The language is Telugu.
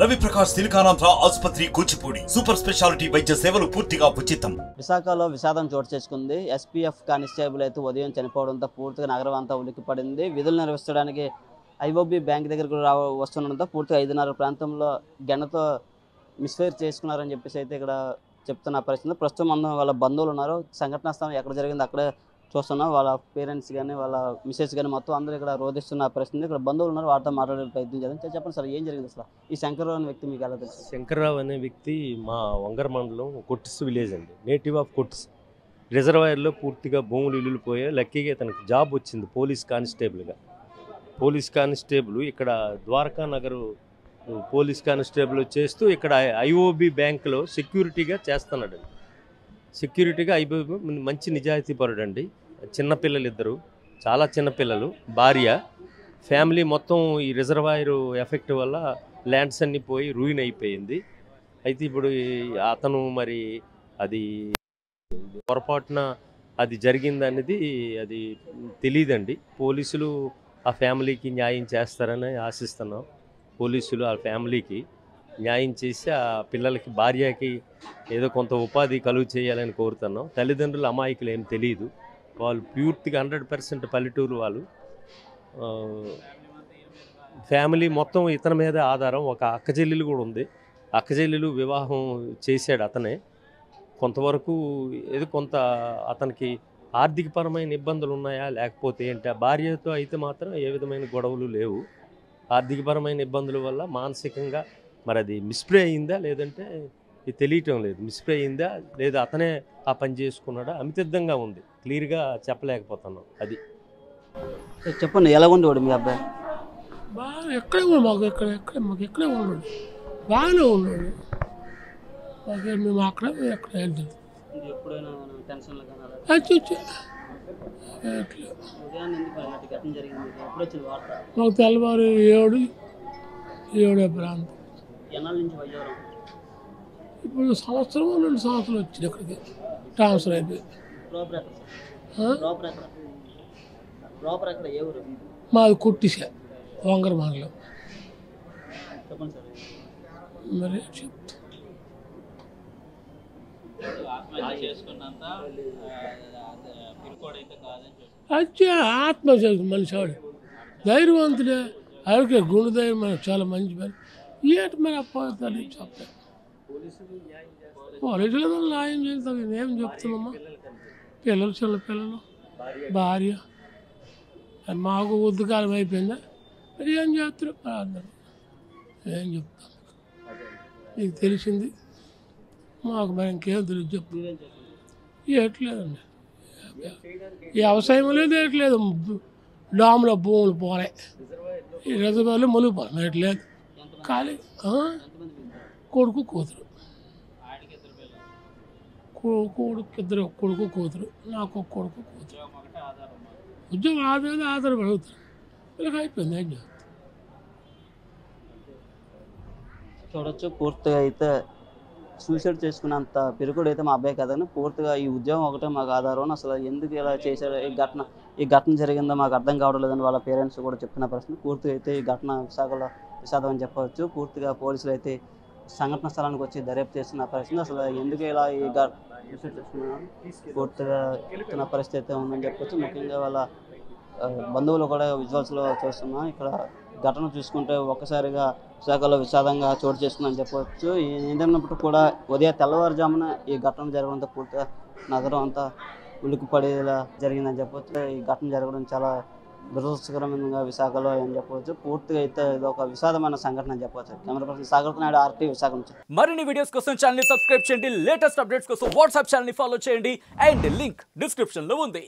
రవి ప్రకాష్ సిలికానాంధ్ర ఆసుపత్రి కూచిపూడి సూపర్ స్పెషాలిటీ వైద్య సేవలు పూర్తిగా ఉచితం. విశాఖలో విషాదం చోటు చేసుకుంది. ఎస్పీఎఫ్ కానిస్టేబుల్ అయితే ఉదయం చనిపోవడంతో పూర్తిగా నగరం అంతా ఉలిక్కిపడింది. విధులు నిర్వహించడానికి ఐఓబీ బ్యాంక్ దగ్గరకు వస్తుండడంతో పూర్తిగా 5:30 ప్రాంతంలో గెండతో మిస్ఫైర్ చేసుకున్నారని చెప్పేసి అయితే ఇక్కడ చెప్తున్న పరిస్థితి. ప్రస్తుతం మనం వాళ్ళ బంధువులు ఉన్నారు. సంఘటనా స్థలం ఎక్కడ జరిగింది అక్కడే చూస్తున్నాం. వాళ్ళ పేరెంట్స్ కానీ వాళ్ళ మిసెస్ కానీ మొత్తం అందరూ ఇక్కడ రోధిస్తున్న పరిస్థితి. ఇక్కడ బంధువులు ఉన్నారు, వారితో మాట్లాడే ప్రయత్నం చేద్దాం. చెప్పండి సార్, ఏం జరిగింది అసలు? ఈ శంకర్రావు అనే వ్యక్తి మీకు ఎలా తెలుసు? శంకర్రావు అనే వ్యక్తి మా వంగర మండలం కొట్టిస్ విలేజ్ అండి, నేటివ్ ఆఫ్ కొట్టిస్. రిజర్వాయర్లో పూర్తిగా భూములు ఇల్లుపోయాయి. లక్కీగా తనకు జాబ్ వచ్చింది పోలీస్ కానిస్టేబుల్గా. పోలీస్ కానిస్టేబుల్ ఇక్కడ ద్వారకా నగర్ పోలీస్ కానిస్టేబుల్ చేస్తూ ఇక్కడ ఐఓబి బ్యాంకులో సెక్యూరిటీగా చేస్తున్నాడు. సెక్యూరిటీగా ఐఓబి మంచి నిజాయితీ పరుడు అండి. చిన్నపిల్లలు ఇద్దరు, చాలా చిన్నపిల్లలు, భార్య, ఫ్యామిలీ మొత్తం ఈ రిజర్వాయర్ ఎఫెక్ట్ వల్ల ల్యాండ్స్ అన్నీ పోయి రూయిన్ అయిపోయింది. అయితే ఇప్పుడు అతను మరి అది పొరపాటున అది జరిగిందనేది అది తెలియదండి. పోలీసులు ఆ ఫ్యామిలీకి న్యాయం చేస్తారని ఆశిస్తున్నాం. పోలీసులు ఆ ఫ్యామిలీకి న్యాయం చేసి ఆ పిల్లలకి, భార్యకి ఏదో కొంత ఉపాధి కలుగు చేయాలని కోరుతున్నాం. తల్లిదండ్రులు అమాయకులు ఏం తెలియదు. వాళ్ళు పూర్తిగా 100% పల్లెటూరు వాళ్ళు. ఫ్యామిలీ మొత్తం ఇతని మీద ఆధారం. ఒక అక్కచెల్లెలు కూడా ఉంది. అక్కచెల్లెలు వివాహం చేశాడు అతనే. కొంతవరకు ఏదో కొంత అతనికి ఆర్థికపరమైన ఇబ్బందులు ఉన్నాయా లేకపోతే ఏంటి? ఆ భార్యతో అయితే మాత్రం ఏ విధమైన గొడవలు లేవు. ఆర్థికపరమైన ఇబ్బందుల వల్ల మానసికంగా మరి అది మిస్ప్రే అయిందా లేదంటే ఇది తెలియటం లేదు. మిస్ప్రే అయిందా లేదా అతనే ఆ పని చేసుకున్నాడా అమితద్దంగా ఉంది. క్లియర్గా చెప్పలేకపోతున్నాం. అది చెప్పండి, ఎలా ఉండేవాడు మీ అబ్బాయి? బాగా ఎక్కడే మాకు ఎక్కడే ఉన్నాడు, బాగానే ఉన్నాడు. మేము అక్కడ ఎక్కడ వెళ్తాం. మాకు తెల్లవారు 7 ప్రాంతం. ఇప్పుడు 1 సంవత్సరం 2 సంవత్సరాలు వచ్చింది ఇక్కడికి ట్రాన్స్ఫర్ అయిపోయి. మాది కొట్టిసా, వంగర మండలం. మరి చెప్తా ఆత్మ మనిషి వాడు ధైర్యవంతుడే. అడిగే గుండె ధైర్యం చాలా మంచి పని. ఏంటి మరి అప్పని చెప్తాను. పోలీసులు న్యాయం చేస్తాం. ఏం చెప్తామమ్మా? పిల్లలు, చిన్న పిల్లలు, భార్య. మాకు ఉద్దుకాలం అయిపోయిందా? మరి ఏం చేస్తారు అందరూ? ఏం చెప్తాం? నీకు తెలిసింది, మాకు మరి ఇంకేం తెలియదు. చెప్పు. ఎట్లేదండి, వ్యవసాయం లేదు, ఎట్లేదు. డాములో భూములు పోలే, ఈ రిజర్వాయర్లు మునిగిపోయి ఎట్లేదు. ఖాళీ కొడుకు కూతురు, కొడుకు కూతురు, నాకు ఒక కొడుకు కూతురు. ఉద్యోగం ఆధారపడుతుంది. వీళ్ళకి అయిపోయింది. ఏం చేస్తుంది? చూడొచ్చు, పూర్తిగా అయితే సూసైడ్ చేసుకున్నంత పిరుకుడు అయితే మా అబ్బాయి కదని పూర్తిగా ఈ ఉద్యోగం ఒకటే మాకు ఆధారం. అసలు ఎందుకు ఇలా చేశారు, ఈ ఘటన జరిగిందో మాకు అర్థం కావడం లేదని వాళ్ళ పేరెంట్స్ కూడా చెప్తున్న పరిస్థితి. పూర్తిగా అయితే ఈ ఘటన విశాఖలో విషాదం అని చెప్పవచ్చు. పూర్తిగా పోలీసులు అయితే సంఘటన స్థలానికి వచ్చి దర్యాప్తు చేస్తున్న పరిస్థితి. అసలు ఎందుకు ఇలా ఈ సూసైడ్ చేసుకున్నారు పూర్తిగా చెప్తున్న పరిస్థితి అయితే ఉందని చెప్పొచ్చు. ముఖ్యంగా వాళ్ళ బంధువులు కూడా విజువల్స్లో చూస్తున్నాం. ఇక్కడ ఘటన చూసుకుంటే ఒక్కసారిగా విశాఖలో విషాదంగా చోటు చేసుకుందని చెప్పవచ్చు. ఏదైనప్పుడు కూడా ఉదయం తెల్లవారుజామున ఈ ఘటన జరగడంతో పూర్తిగా నగరం అంతా ఉలిక్కిపడేలా జరిగిందని చెప్పవచ్చు. ఈ ఘటన జరగడం చాలా దురదృష్టకరంగా విశాఖలో అని చెప్పవచ్చు. పూర్తిగా అయితే ఇది ఒక విషాదమైన సంఘటన అని చెప్పవచ్చు. Camera person Sagar Naidu, RT, Visakha నుంచి. మరిన్ని వీడియోస్ కోసం ఛానల్ ని సబ్స్క్రైబ్ చేయండి. లేటెస్ట్ అప్డేట్స్ కోసం వాట్సాప్ ఛానల్ ని ఫాలో చేయండి. అండ్ లింక్ డిస్క్రిప్షన్ లో ఉంది.